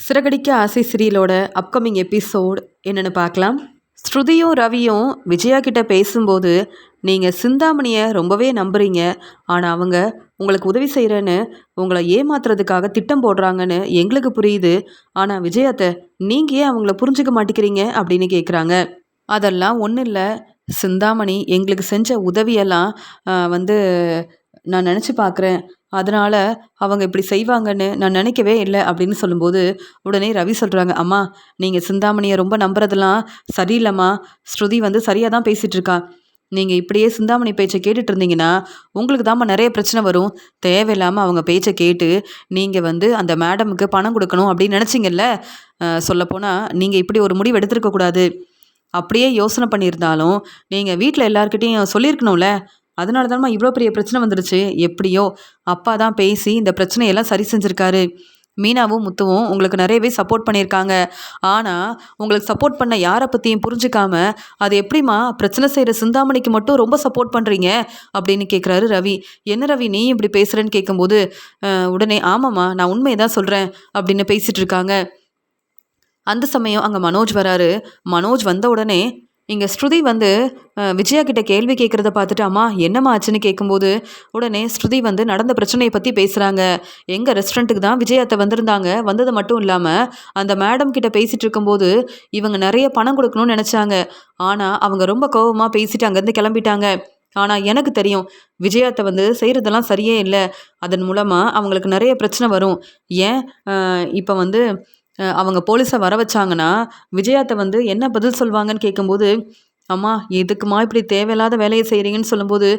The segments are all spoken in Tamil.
சிறகடிக்க ஆசை சீரியலோட அப்கமிங் எபிசோட் என்னென்னு பார்க்கலாம். ஸ்ருதியும் ரவியும் விஜயா கிட்ட பேசும்போது, நீங்கள் சிந்தாமணியை ரொம்பவே நம்புறீங்க, ஆனால் அவங்க உங்களுக்கு உதவி செய்கிறேன்னு உங்களை ஏமாத்துறதுக்காக திட்டம் போடுறாங்கன்னு எங்களுக்கு புரியுது. ஆனால் விஜயாத்தை நீங்கள் ஏன் அவங்கள புரிஞ்சுக்க மாட்டேங்கிறீங்க அப்படின்னு கேட்குறாங்க. அதெல்லாம் ஒன்றும் இல்லை, சிந்தாமணி எங்களுக்கு செஞ்ச உதவியெல்லாம் வந்து நான் நினச்சி பார்க்குறேன். அதனால் அவங்க இப்படி செய்வாங்கன்னு நான் நினைக்கவே இல்லை அப்படின்னு சொல்லும்போது, உடனே ரவி சொல்கிறாங்க, அம்மா நீங்கள் சிந்தாமணியை ரொம்ப நம்புறதெல்லாம் சரியில்லைம்மா. ஸ்ருதி சரியாக தான் பேசிகிட்டு இருக்கா. நீங்கள் இப்படியே சிந்தாமணி பேச்சை கேட்டுட்டு இருந்தீங்கன்னா உங்களுக்கு தாம்மா நிறைய பிரச்சனை வரும். தேவையில்லாமல் அவங்க பேச்சை கேட்டு நீங்கள் அந்த மேடமுக்கு பணம் கொடுக்கணும் அப்படின்னு நினச்சிங்கல்ல. சொல்லப்போனால் நீங்கள் இப்படி ஒரு முடிவு எடுத்துருக்கக்கூடாது. அப்படியே யோசனை பண்ணியிருந்தாலும் நீங்கள் வீட்டில் எல்லாருக்கிட்டையும் சொல்லியிருக்கணும்ல. அதனால தானம்மா இவ்வளோ பெரிய பிரச்சனை வந்துடுச்சு. எப்படியோ அப்பா தான் பேசி இந்த பிரச்சனையெல்லாம் சரி செஞ்சுருக்காரு. மீனாவும் முத்துவும் உங்களுக்கு நிறையவே சப்போர்ட் பண்ணியிருக்காங்க. ஆனால் உங்களுக்கு சப்போர்ட் பண்ண யாரை பற்றியும் புரிஞ்சுக்காம, அது எப்படிம்மா பிரச்சனை செய்கிற சிந்தாமணிக்கு மட்டும் ரொம்ப சப்போர்ட் பண்ணுறீங்க அப்படின்னு கேட்குறாரு ரவி. என்ன ரவி நீ இப்படி பேசுகிறேன்னு கேட்கும்போது, உடனே ஆமாம்மா நான் உண்மையை தான் சொல்கிறேன் அப்படின்னு பேசிகிட்டு இருக்காங்க. அந்த சமயம் அங்கே மனோஜ் வராரு. மனோஜ் வந்த உடனே இங்கே ஸ்ருதி விஜயா கிட்ட கேள்வி கேட்குறத பார்த்துட்டு, அம்மா என்னம்மா ஆச்சுன்னு கேட்கும்போது, உடனே ஸ்ருதி நடந்த பிரச்சனையை பற்றி பேசுகிறாங்க. எங்கள் ரெஸ்டாரண்ட்டுக்கு தான் விஜயாத்தை வந்திருந்தாங்க. வந்தது மட்டும் இல்லாமல் அந்த மேடம் கிட்ட பேசிகிட்டு இருக்கும்போது இவங்க நிறைய பணம் கொடுக்கணும்னு நினச்சாங்க. ஆனால் அவங்க ரொம்ப கோபமாக பேசிட்டு அங்கேருந்து கிளம்பிட்டாங்க. ஆனால் எனக்கு தெரியும் விஜயாத்தை செய்கிறதெல்லாம் சரியே இல்லை. அதன் மூலமாக அவங்களுக்கு நிறைய பிரச்சனை வரும். ஏன் இப்போ அவங்க போலீஸை வர வச்சாங்கன்னா விஜயாத்தை என்ன பதில் சொல்வாங்கன்னு கேட்கும்போது, அம்மா எதுக்குமா இப்படி தேவையில்லாத வேலையை செய்கிறீங்கன்னு சொல்லும்போது,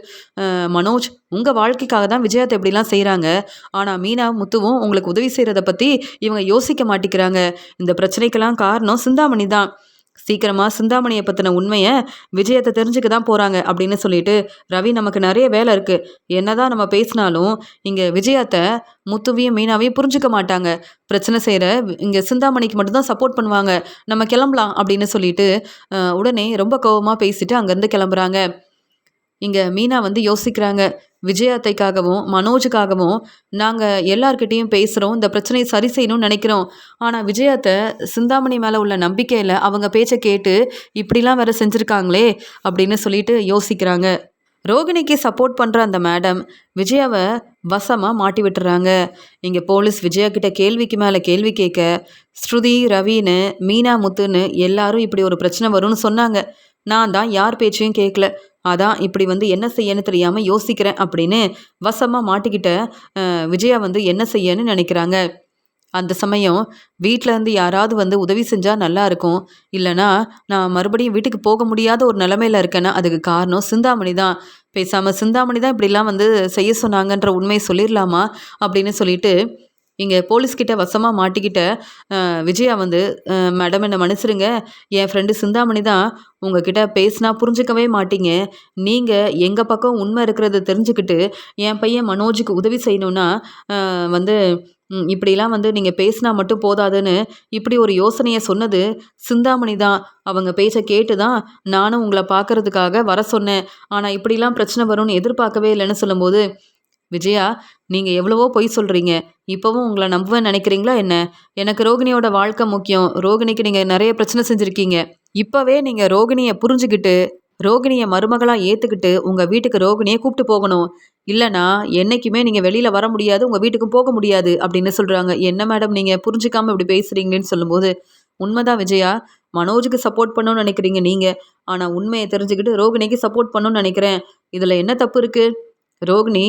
மனோஜ் உங்கள் வாழ்க்கைக்காக தான் விஜயாத்தை இப்படிலாம் செய்கிறாங்க. ஆனால் மீனா முத்துவும் உங்களுக்கு உதவி செய்கிறத பற்றி இவங்க யோசிக்க மாட்டேங்கிறாங்க. இந்த பிரச்சனைக்கெல்லாம் காரணம் சிந்தாமணி தான். சீக்கிரமாக சிந்தாமணியை பற்றின உண்மையை விஜயத்தை தெரிஞ்சுக்க தான் போகிறாங்க அப்படின்னு சொல்லிட்டு, ரவி நமக்கு நிறைய வேலை இருக்குது. என்னதான் நம்ம பேசினாலும் இங்கே விஜயத்தை முத்துவையும் மீனாவையும் புரிஞ்சுக்க மாட்டாங்க. பிரச்சனை செய்கிற இங்கே சிந்தாமணிக்கு மட்டும்தான் சப்போர்ட் பண்ணுவாங்க. நம்ம கிளம்பலாம் அப்படின்னு சொல்லிட்டு உடனே ரொம்ப கோபமாக பேசிட்டு அங்கேருந்து கிளம்புறாங்க. இங்கே மீனா யோசிக்கிறாங்க, விஜயாத்தைக்காகவும் மனோஜுக்காகவும் நாங்கள் எல்லார்கிட்டேயும் பேசுகிறோம், இந்த பிரச்சனையை சரி செய்யணும்னு நினைக்கிறோம். ஆனால் விஜயாத்தை சிந்தாமணி மேலே உள்ள நம்பிக்கையில் அவங்க பேச்சை கேட்டு இப்படிலாம் வேற செஞ்சுருக்காங்களே அப்படின்னு சொல்லிட்டு யோசிக்கிறாங்க. ரோகிணிக்கு சப்போர்ட் பண்ணுற அந்த மேடம் விஜயாவை வசமாக மாட்டி விட்டுறாங்க. இங்கே போலீஸ் விஜயா கிட்ட கேள்விக்கு மேலே கேள்வி கேட்க, ஸ்ருதி ரவின்னு மீனா முத்துன்னு எல்லாரும் இப்படி ஒரு பிரச்சனை வரும்னு சொன்னாங்க. நான் தான் யார் பேச்சையும் கேட்கல. அதான் இப்படி என்ன செய்யன்னு தெரியாமல் யோசிக்கிறேன் அப்படின்னு வசமாக மாட்டிக்கிட்ட விஜயா என்ன செய்யன்னு நினைக்கிறாங்க. அந்த சமயம் வீட்டிலேருந்து யாராவது உதவி செஞ்சால் நல்லா இருக்கும். இல்லைனா நான் மறுபடியும் வீட்டுக்கு போக முடியாத ஒரு நிலமையில இருக்கேன்னா அதுக்கு காரணம் சிந்தாமணி தான். பேசாமல் சிந்தாமணி தான் இப்படிலாம் செய்ய சொன்னாங்கன்ற உண்மையை சொல்லிடலாமா அப்படின்னு சொல்லிட்டு இங்கே போலீஸ்கிட்ட வசமாக மாட்டிக்கிட்ட விஜயா மேடம் என்னை மன்னிச்சிருங்க, என் ஃப்ரெண்டு சிந்தாமணி தான். உங்ககிட்ட பேசினா புரிஞ்சுக்கவே மாட்டீங்க. நீங்கள் எங்கள் பக்கம் உண்மை இருக்கிறத தெரிஞ்சுக்கிட்டு என் பையன் மனோஜுக்கு உதவி செய்யணுன்னா இப்படிலாம் நீங்கள் பேசினா மட்டும் போதாதுன்னு இப்படி ஒரு யோசனையை சொன்னது சிந்தாமணி தான். அவங்க பேச்சை கேட்டு தான் நானும் உங்களை பார்க்கறதுக்காக வர சொன்னேன். ஆனால் இப்படிலாம் பிரச்சனை வரும்னு எதிர்பார்க்கவே இல்லைன்னு சொல்லும்போது, விஜயா நீங்கள் எவ்வளவோ பொய் சொல்கிறீங்க, இப்போவும் உங்களை நம்புவேன்னு நினைக்கிறீங்களா என்ன? எனக்கு ரோகிணியோட வாழ்க்கை முக்கியம். ரோகிணிக்கு நீங்கள் நிறைய பிரச்சனை செஞ்சுருக்கீங்க. இப்போவே நீங்கள் ரோகிணியை புரிஞ்சுக்கிட்டு ரோகிணியை மருமகளாக ஏற்றுக்கிட்டு உங்கள் வீட்டுக்கு ரோகிணியை கூப்பிட்டு போகணும். இல்லைனா என்றைக்குமே நீங்கள் வெளியில் வர முடியாது, உங்கள் வீட்டுக்கும் போக முடியாது அப்படின்னு சொல்கிறாங்க. என்ன மேடம் நீங்கள் புரிஞ்சுக்காமல் இப்படி பேசுகிறீங்களேன்னு சொல்லும்போது, உண்மைதான் விஜயா, மனோஜுக்கு சப்போர்ட் பண்ணணும்னு நினைக்கிறீங்க நீங்கள். ஆனால் உண்மையை தெரிஞ்சுக்கிட்டு ரோகிணிக்கு சப்போர்ட் பண்ணணும்னு நினைக்கிறேன். இதில் என்ன தப்பு இருக்குது? ரோகிணி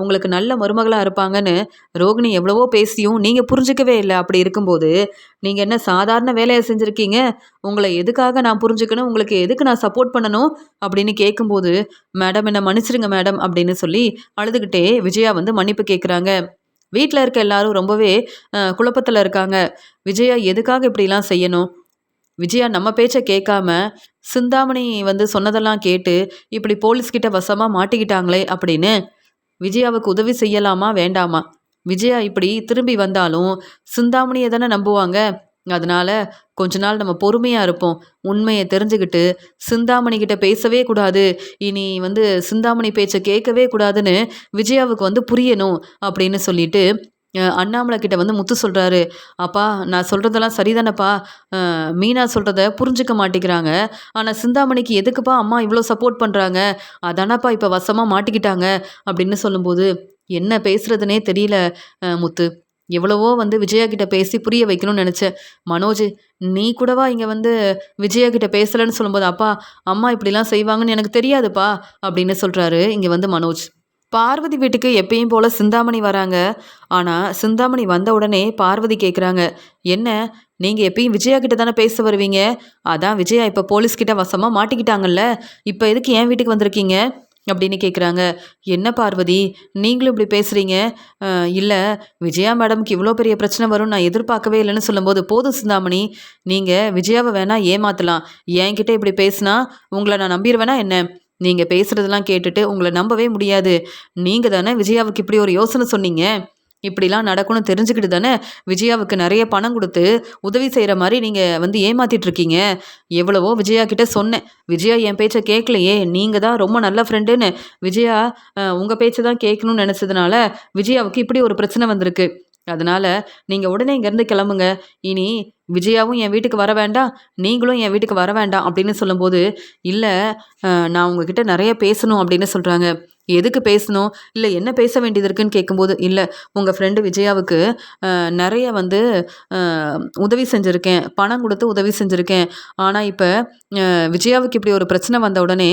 உங்களுக்கு நல்ல மருமகளாக இருப்பாங்கன்னு ரோகிணி எவ்வளவோ பேசியும் நீங்கள் புரிஞ்சிக்கவே இல்லை. அப்படி இருக்கும்போது நீங்கள் என்ன சாதாரண வேலையை செஞ்சுருக்கீங்க? உங்களை எதுக்காக நான் புரிஞ்சுக்கணும், உங்களுக்கு எதுக்கு நான் சப்போர்ட் பண்ணணும் அப்படின்னு கேட்கும்போது, மேடம் என்னை மன்னிச்சிருங்க மேடம் அப்படின்னு சொல்லி அழுதுகிட்டே விஜயா மன்னிப்பு கேட்குறாங்க. வீட்டில் இருக்க எல்லாரும் ரொம்பவே குழப்பத்தில் இருக்காங்க. விஜயா எதுக்காக இப்படிலாம் செய்யணும்? விஜயா நம்ம பேச்சை கேட்காம சிந்தாமணி சொன்னதெல்லாம் கேட்டு இப்படி போலீஸ்கிட்ட வசமாக மாட்டிக்கிட்டாங்களே அப்படின்னு விஜயாவுக்கு உதவி செய்யலாமா வேண்டாமா? விஜயா இப்படி திரும்பி வந்தாலும் சிந்தாமணியை தானே நம்புவாங்க. அதனால கொஞ்ச நாள் நம்ம பொறுமையாக இருப்போம். உண்மையை தெரிஞ்சுக்கிட்டு சிந்தாமணி கிட்ட பேசவே கூடாது, இனி சிந்தாமணி பேச்சை கேட்கவே கூடாதுன்னு விஜயாவுக்கு புரியணும் அப்படின்னு சொல்லிட்டு அண்ணாமலை கிட்ட வந்து முத்து சொல்கிறாரு, அப்பா நான் சொல்கிறதெல்லாம் சரிதானப்பா, மீனா சொல்கிறத புரிஞ்சுக்க மாட்டேங்கிறாங்க, ஆனால் சிந்தாமணிக்கு எதுக்குப்பா அம்மா இவ்வளோ சப்போர்ட் பண்ணுறாங்க, அதானப்பா இப்போ வசமாக மாட்டிக்கிட்டாங்க அப்படின்னு சொல்லும்போது, என்ன பேசுறதுனே தெரியல முத்து. எவ்வளவோ வந்து விஜயா கிட்ட பேசி புரிய வைக்கணும்னு நினச்சேன். மனோஜ், நீ கூடவா இங்கே வந்து விஜயா கிட்ட பேசலன்னு சொல்லும்போது, அப்பா அம்மா இப்படிலாம் செய்வாங்கன்னு எனக்கு தெரியாதுப்பா அப்படின்னு சொல்கிறாரு இங்கே வந்து மனோஜ். பார்வதி வீட்டுக்கு எப்பயும் போல சிந்தாமணி வராங்க. ஆனா, சிந்தாமணி வந்த உடனே பார்வதி கேட்குறாங்க, "என்ன நீங்க எப்பயும் விஜயா கிட்ட தானே பேச வருவீங்க? அதான் விஜயா இப்ப போலீஸ் கிட்ட வசமா மாட்டிக்கிட்டாங்கல்ல. இப்ப எதுக்கு என் வீட்டுக்கு வந்திருக்கீங்க?" அப்படின்னு கேட்குறாங்க. "என்ன பார்வதி நீங்களும் இப்படி பேசுறீங்க? அ இல்ல விஜயா மேடம்க்கு இவ்வளோ பெரிய பிரச்சனை வரும்னு நான் எதிர்பார்க்கவே இல்லைன்னு" சொல்லும்போது, "போதும் சிந்தாமணி, நீங்க விஜயாவ வேணா ஏமாத்தலாம். என்கிட்ட இப்படி பேசினா உங்கள நான் நம்பிருவேனா என்ன? நீங்க பேசுறதெல்லாம் கேட்டுட்டு உங்கள நம்பவே முடியாது. நீங்க தானே விஜயாவுக்கு இப்படி ஒரு யோசனை சொன்னீங்க. இப்படிலாம் நடக்கும்னு தெரிஞ்சுக்கிட்டு தானே விஜயாவுக்கு நெறைய பணம் குடுத்து உதவி செய்ற மாரி நீங்க வந்து ஏமாத்திட்டு இருக்கீங்க. எவ்வளவோ விஜயா கிட்ட சொன்னேன். விஜயா என் பேச்ச கேட்கலையே. நீங்க தான் ரொம்ப நல்ல ஃப்ரெண்டுன்னு விஜயா உங்க பேச்ச தான் கேட்கணும்னு நெனச்சதுனால விஜயாவுக்கு இப்படி ஒரு பிரச்சனை வந்திருக்கு. அதனால நீங்க உடனே இங்கேருந்து கிளம்புங்க. இனி விஜயாவும் என் வீட்டுக்கு வர வேண்டாம், நீங்களும் என் வீட்டுக்கு வர வேண்டாம் அப்படின்னு சொல்லும்போது, "இல்ல நான் உங்ககிட்ட நெறைய பேசணும்" அப்படின்னு சொல்றாங்க. "எதுக்கு பேசணும்? இல்ல என்ன பேச வேண்டியது இருக்குன்னு?" கேட்கும்போது, "இல்ல உங்க ஃப்ரெண்டு விஜயாவுக்கு நெறைய வந்து அ உதவி செஞ்சிருக்கேன். பணம் குடுத்து உதவி செஞ்சிருக்கேன். ஆனா இப்ப விஜயாவுக்கு இப்படி ஒரு பிரச்சனை வந்த உடனே,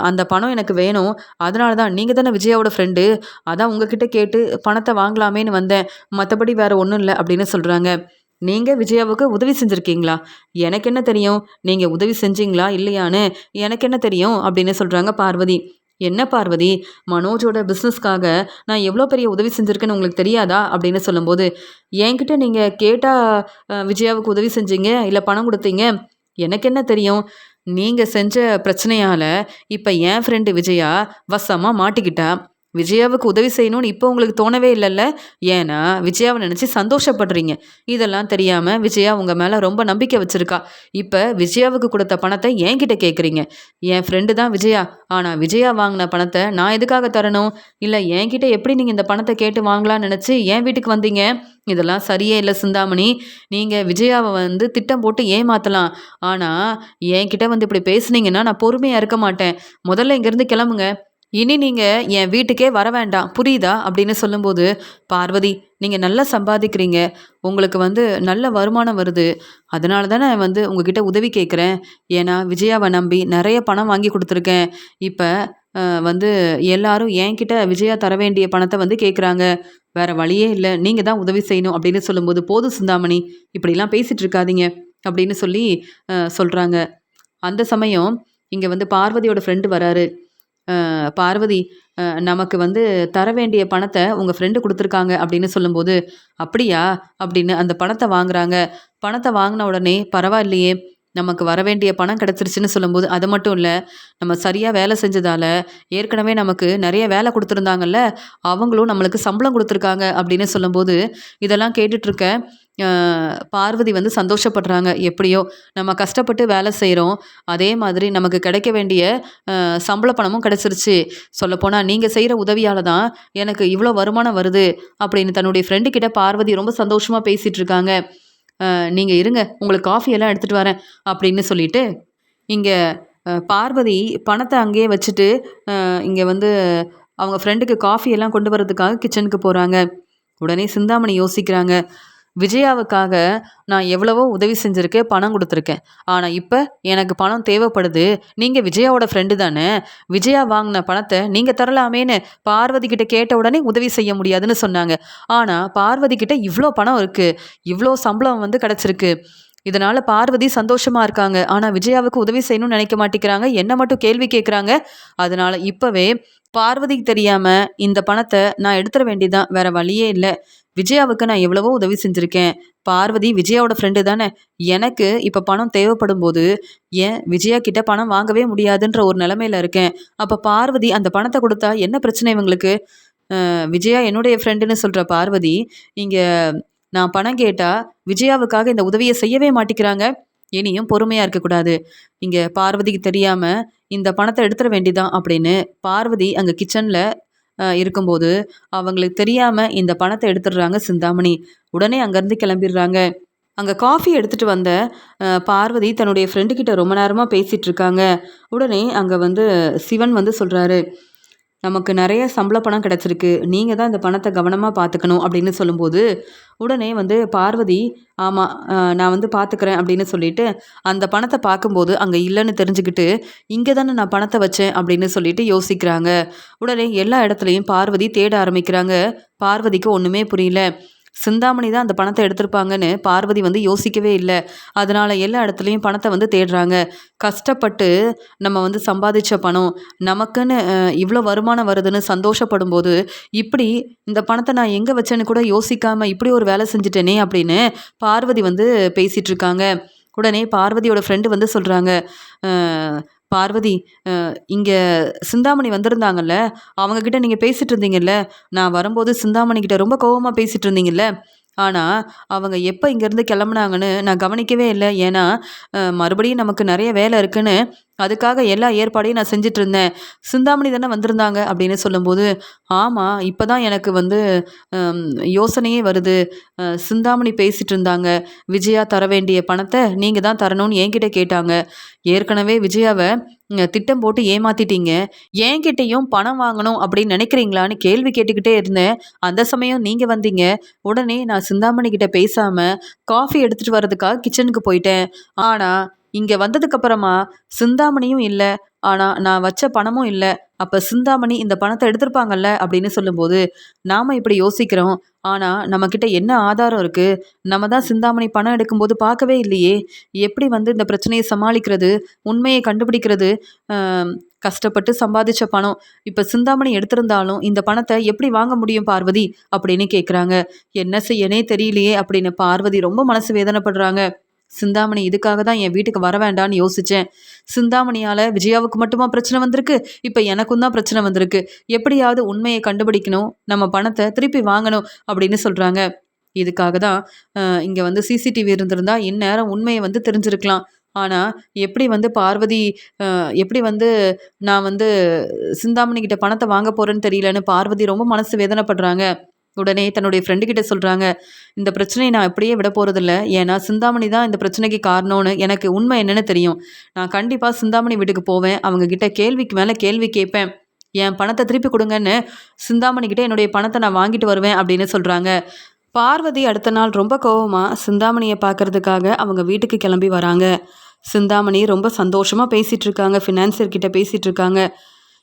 அந்த பணம் எனக்கு வேணும். அதனால தான் நீங்க தானே விஜயாவோட ஃப்ரெண்டு. அதான் உங்ககிட்ட கேட்டு பணத்த வாங்கலாமேன்னு வந்தேன். மத்தபடி வேற ஒண்ணும் இல்ல" அப்படின்னு சொல்றாங்க. "நீங்க விஜயாவுக்கு உதவி செஞ்சிருக்கீங்களா? எனக்கு என்ன தெரியும்? நீங்க உதவி செஞ்சீங்களா? இல்லையான்னு எனக்கு என்ன தெரியும்?" அப்படின்னு சொல்றாங்க பார்வதி. "என்ன பார்வதி, மனோஜோட பிசினஸ்க்காக நான் எவ்வளோ பெரிய உதவி செஞ்சிருக்கேன்னு உங்களுக்கு தெரியாதா?" அப்படின்னு சொல்லும்போது, "என்கிட்ட நீங்க கேட்டா விஜயாவுக்கு உதவி செஞ்சீங்க, இல்ல பணம் குடுத்தீங்க. எனக்கு என்ன தெரியும்? நீங்க செஞ்ச பிரச்சனையால இப்ப என் ஃப்ரெண்டு விஜயா வசமா மாட்டிக்கிட்டா. விஜயாவுக்கு உதவி செய்யணும்னு இப்போ உங்களுக்கு தோணவே இல்லல்ல? ஏன்னா, விஜயாவ நெனச்சு சந்தோஷப்படுறீங்க. இதெல்லாம் தெரியாம விஜயா உங்க மேல ரொம்ப நம்பிக்கை வச்சிருக்கா. இப்ப விஜயாவுக்கு குடுத்த பணத்த என்கிட்ட கேட்குறீங்க. என் ஃப்ரெண்டு தான் விஜயா. ஆனா விஜயா வாங்குன பணத்த நான் எதுக்காக தரணும்? இல்ல என்கிட்ட எப்படி நீங்க இந்த பணத்த கேட்டு வாங்கலாம்னு நெனச்சு என் வீட்டுக்கு வந்தீங்க? இதெல்லாம் சரியே இல்ல சிந்தாமணி. நீங்க விஜயாவ வந்து திட்டம் போட்டு ஏமாத்தலாம். ஆனா, என்கிட்ட வந்து இப்படி பேசுனீங்கன்னா, நான் பொறுமையா இருக்க மாட்டேன். முதல்ல இங்கேருந்து கிளம்புங்க. இனி நீங்க என் வீட்டுக்கே வர வேண்டாம். புரியுதா?" அப்படின்னு சொல்லும்போது, "பார்வதி, நீங்க நல்லா சம்பாதிக்கிறீங்க. உங்களுக்கு வந்து நல்ல வருமானம் வருது. அதனால தானே வந்து உங்ககிட்ட உதவி கேட்குறேன். ஏன்னா, விஜயாவ நம்பி நெறைய பணம் வாங்கி குடுத்துருக்கேன். இப்ப வந்து எல்லாரும் என்கிட்ட விஜயா தர வேண்டிய பணத்த வந்து கேட்குறாங்க. வேற வழியே இல்ல. நீங்க தான் உதவி செய்யணும்." அப்படின்னு சொல்லும்போது, "போதும் சிந்தாமணி, இப்படிலாம் பேசிட்டு இருக்காதீங்க." அப்படின்னு சொல்லி சொல்றாங்க. அந்த சமயம் இங்க வந்து பார்வதியோட ஃப்ரெண்டு வராரு. பார்வதி, நமக்கு வந்து தர வேண்டிய பணத்த உங்க ஃப்ரெண்டு குடுத்துருக்காங்க" அப்படின்னு சொல்லும்போது, "அப்படியா?" அப்படின்னு அந்த பணத்த வாங்குறாங்க. பணத்த வாங்குன உடனே, "பரவாயில்லையே, நமக்கு வரவேண்டிய பணம் கிடைச்சிருச்சுன்னு" சொல்லும்போது, "அது மட்டும் இல்ல, நம்ம சரியா வேலை செஞ்சதால, ஏற்கனவே நமக்கு நெறைய வேலை குடுத்துருந்தாங்கல்ல, அவங்களும் நம்மளுக்கு சம்பளம் குடுத்துருக்காங்க" அப்படின்னு சொல்லும்போது, இதெல்லாம் கேட்டுட்ருக்க அ பார்வதி வந்து சந்தோஷப்படுறாங்க. எப்படியோ நம்ம கஷ்டப்பட்டு வேலை செய்றோம். அதே மாதிரி நமக்கு கிடைக்க வேண்டிய சம்பள பணமும் கிடைச்சிருச்சு. சொல்லப்போனா நீங்க செய்ற உதவியால தான் எனக்கு இவ்ளோ வருமானம் வருது அப்படின்னு தன்னுடைய ஃப்ரெண்டு கிட்ட பார்வதி ரொம்ப சந்தோஷமா பேசிட்டு இருக்காங்க. நீங்க இருங்க, உங்களுக்கு காஃபி எல்லாம் எடுத்துட்டு வரேன் அப்படின்னு சொல்லிட்டு, இங்க பார்வதி பணத்த அங்கேயே வச்சுட்டு, இங்க வந்து அவங்க ஃப்ரெண்டுக்கு காஃபி எல்லாம் கொண்டு வரதுக்காக கிச்சனுக்கு போறாங்க. உடனே சிந்தாமணி யோசிக்கிறாங்க. விஜயாவுக்காக நான் எவ்வளவோ உதவி செஞ்சிருக்கேன், பணம் குடுத்துருக்கேன். ஆனா இப்ப எனக்கு பணம் தேவைப்படுது. நீங்க விஜயாவோட ஃப்ரெண்டு தானே. விஜயா வாங்குன பணத்த நீங்க தரலாமேன்னு பார்வதி கிட்ட கேட்ட உடனே உதவி செய்ய முடியாதுன்னு சொன்னாங்க. ஆனா பார்வதி கிட்ட இவ்ளோ பணம் இருக்கு. இவ்ளோ சம்பளம் வந்து கிடைச்சிருக்கு. இதனால பார்வதி சந்தோஷமா இருக்காங்க. ஆனா விஜயாவுக்கு உதவி செய்யணும்னு நினைக்க மாட்டேங்கிறாங்க. என்ன மட்டும் கேள்வி கேட்குறாங்க. அதனால இப்பவே பார்வதிக்கு தெரியாம இந்த பணத்த நான் எடுத்துற வேண்டியதுதான். வேற வழியே இல்ல. விஜயாவுக்கு நான் எவ்வளவோ உதவி செஞ்சிருக்கேன். பார்வதி விஜயாவோட ஃப்ரெண்டு தானே. எனக்கு இப்ப பணம் தேவைப்படும்போது, ஏன் விஜயா கிட்ட பணம் வாங்கவே முடியாதுன்ற ஒரு நிலைமையில இருக்கேன். அப்ப பார்வதி அந்த பணத்த குடுத்தா என்ன பிரச்சனை இவங்களுக்கு? விஜயா என்னுடைய ஃப்ரெண்டுன்னு சொல்ற பார்வதி, இங்க நான் பணம் கேட்டா, விஜயாவுக்காக இந்த உதவிய செய்யவே மாட்டிக்கிறாங்க. இனியும் பொறுமையா இருக்கக்கூடாது. இங்க பார்வதிக்கு தெரியாம இந்த பணத்த எடுத்துற வேண்டியதான் அப்படின்னு பார்வதி அங்க கிச்சன்ல இருக்கும்போது அவங்களுக்கு தெரியாமல் இந்த பணத்தை எடுத்துடுறாங்க சிந்தாமணி. உடனே அங்கேருந்து கிளம்பிடுறாங்க. அங்கே காஃபி எடுத்துகிட்டு வந்த பார்வதி தன்னுடைய ஃப்ரெண்டு கிட்ட ரொம்ப நேரமாக பேசிகிட்டு இருக்காங்க. உடனே அங்கே வந்து சிவன் வந்து சொல்கிறாரு, நமக்கு நிறைய சம்பள பணம் கிடச்சிருக்கு, நீங்கள் தான் இந்த பணத்தை கவனமாக பார்த்துக்கணும் அப்படின்னு சொல்லும்போது, உடனே வந்து பார்வதி ஆமாம் நான் வந்து பார்த்துக்கிறேன் அப்படின்னு சொல்லிட்டு அந்த பணத்தை பார்க்கும்போது அங்கே இல்லைன்னு தெரிஞ்சுக்கிட்டு, இங்கே தானே நான் பணத்தை வச்சேன் அப்படின்னு சொல்லிட்டு யோசிக்கிறாங்க. உடனே எல்லா இடத்துலையும் பார்வதி தேட ஆரம்பிக்கிறாங்க. பார்வதிக்கு ஒன்றுமே புரியல. சிந்தாமணி தான் அந்த பணத்தை எடுத்திருப்பாங்கன்னு பார்வதி வந்து யோசிக்கவே இல்லை. அதனால் எல்லா இடத்துலையும் பணத்தை வந்து தேடுறாங்க. கஷ்டப்பட்டு நம்ம வந்து சம்பாதிச்ச பணம் நமக்குன்னு இவ்வளோ வருமானம் வருதுன்னு சந்தோஷப்படும் போது, இப்படி இந்த பணத்தை நான் எங்கே வச்சேன்னு கூட யோசிக்காமல் இப்படி ஒரு வேலை செஞ்சுட்டேனே அப்படின்னு பார்வதி வந்து பேசிகிட்டு இருக்காங்க. உடனே பார்வதியோட ஃப்ரெண்டு வந்து சொல்கிறாங்க, பார்வதி இங்கே சிந்தாமணி வந்திருந்தாங்கல்ல, அவங்கக்கிட்ட நீங்கள் பேசிகிட்டு இருந்தீங்கல்ல, நான் வரும்போது சிந்தாமணிக்கிட்ட ரொம்ப கோவமாக பேசிகிட்டு இருந்தீங்கல்ல, ஆனால் அவங்க எப்போ இங்கேருந்து கிளம்புனாங்கன்னு நான் கவனிக்கவே இல்லை. ஏன்னா மறுபடியும் நமக்கு நிறைய வேலை இருக்குன்னு அதுக்காக எல்லா ஏற்பாடையும் நான் செஞ்சுட்டு இருந்தேன். சிந்தாமணி தானே வந்திருந்தாங்க அப்படின்னு சொல்லும்போது, ஆமாம் இப்போ தான் எனக்கு வந்து யோசனையே வருது. சிந்தாமணி பேசிகிட்டு இருந்தாங்க, விஜயா தர வேண்டிய பணத்தை நீங்கள் தான் தரணும்னு என்கிட்ட கேட்டாங்க. ஏற்கனவே விஜயாவை திட்டம் போட்டு ஏமாத்திட்டீங்க, என்கிட்டையும் பணம் வாங்கணும் அப்படின்னு நினைக்கிறீங்களான்னு கேள்வி கேட்டுக்கிட்டே இருந்தேன். அந்த சமயம் நீங்கள் வந்தீங்க. உடனே நான் சிந்தாமணி கிட்ட பேசாமல் காஃபி எடுத்துகிட்டு வர்றதுக்காக கிச்சனுக்கு போயிட்டேன். ஆனால் இங்கே வந்ததுக்கப்புறமா சிந்தாமணியும் இல்லை, ஆனால் நான் வச்ச பணமும் இல்லை. அப்போ சிந்தாமணி இந்த பணத்தை எடுத்திருப்பாங்கல்ல அப்படின்னு சொல்லும்போது, நாம் இப்படி யோசிக்கிறோம், ஆனால் நம்மக்கிட்ட என்ன ஆதாரம் இருக்குது? நம்ம தான் சிந்தாமணி பணம் எடுக்கும்போது பார்க்கவே இல்லையே. எப்படி வந்து இந்த பிரச்சனையை சமாளிக்கிறது, உண்மையை கண்டுபிடிக்கிறது? கஷ்டப்பட்டு சம்பாதிச்ச பணம் இப்போ சிந்தாமணி எடுத்திருந்தாலும் இந்த பணத்தை எப்படி வாங்க முடியும் பார்வதி அப்படின்னு கேட்குறாங்க. என்ன செய்யனே தெரியலையே அப்படின்னு பார்வதி ரொம்ப மனசு வேதனைப்படுறாங்க. சிந்தாமணி இதுக்காக தான் என் வீட்டுக்கு வர வேண்டான்னு யோசித்தேன். சிந்தாமணியால் விஜயாவுக்கு மட்டுமா பிரச்சனை வந்திருக்கு, இப்போ எனக்கும் தான் பிரச்சனை வந்திருக்கு. எப்படியாவது உண்மையை கண்டுபிடிக்கணும், நம்ம பணத்தை திருப்பி வாங்கணும் அப்படின்னு சொல்கிறாங்க. இதுக்காக தான் இங்கே வந்து சிசிடிவி இருந்திருந்தா இந்நேரம் உண்மையை வந்து தெரிஞ்சிருக்கலாம். ஆனால் எப்படி வந்து பார்வதி எப்படி வந்து நான் வந்து சிந்தாமணி கிட்ட பணத்தை வாங்க போகிறேன்னு தெரியலன்னு பார்வதி ரொம்ப மனசு வேதனைப்படுறாங்க. உடனே தன்னுடைய ஃப்ரெண்டு கிட்ட சொல்கிறாங்க, இந்த பிரச்சனையை நான் அப்படியே விட போகிறதில்ல. ஏன்னா சிந்தாமணி தான் இந்த பிரச்சனைக்கு காரணம்னு எனக்கு உண்மை என்னென்னு தெரியும். நான் கண்டிப்பாக சிந்தாமணி வீட்டுக்கு போவேன், அவங்க கிட்ட கேள்விக்கு மேலே கேள்வி கேட்பேன். என் பணத்தை திருப்பி கொடுங்கன்னு சிந்தாமணி கிட்ட என்னுடைய பணத்தை நான் வாங்கிட்டு வருவேன் அப்படின்னு சொல்கிறாங்க. பார்வதி அடுத்த நாள் ரொம்ப கோவமாக சிந்தாமணியை பார்க்கறதுக்காக அவங்க வீட்டுக்கு கிளம்பி வராங்க. சிந்தாமணி ரொம்ப சந்தோஷமாக பேசிகிட்டு இருக்காங்க, ஃபினான்சியர்கிட்ட பேசிகிட்டு இருக்காங்க.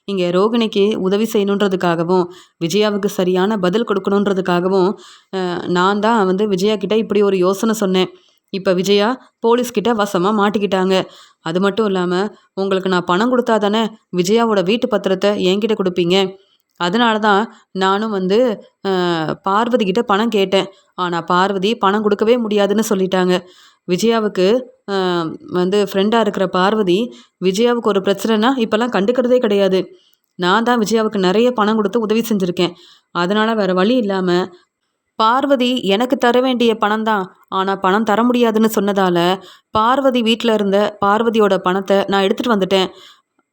இங்கே ரோகிணிக்கு உதவி செய்யணுன்றதுக்காகவும் விஜயாவுக்கு சரியான பதில் கொடுக்கணுன்றதுக்காகவும் நான் தான் வந்து விஜயா கிட்ட இப்படி ஒரு யோசனை சொன்னேன். இப்போ விஜயா போலீஸ்கிட்ட வசமாக மாட்டிக்கிட்டாங்க. அது மட்டும் இல்லாமல் உங்களுக்கு நான் பணம் கொடுத்தா தானே விஜயாவோட வீட்டு பத்திரத்தை என்கிட்ட கொடுப்பீங்க. அதனால தான் நானும் வந்து பார்வதி கிட்ட பணம் கேட்டேன். ஆனால் பார்வதி பணம் கொடுக்கவே முடியாதுன்னு சொல்லிட்டாங்க. விஜயாவுக்கு வந்து ஃப்ரெண்டாக இருக்கிற பார்வதி விஜயாவுக்கு ஒரு பிரச்சனைனா இப்போல்லாம் கண்டுக்கிறதே கிடையாது. நான் தான் விஜயாவுக்கு நிறைய பணம் கொடுத்து உதவி செஞ்சுருக்கேன். அதனால் வேறு வழி இல்லாமல் பார்வதி எனக்கு தர வேண்டிய பணம் தான், ஆனால் பணம் தர முடியாதுன்னு சொன்னதால் பார்வதி வீட்டில் இருந்த பார்வதியோட பணத்தை நான் எடுத்துகிட்டு வந்துட்டேன்.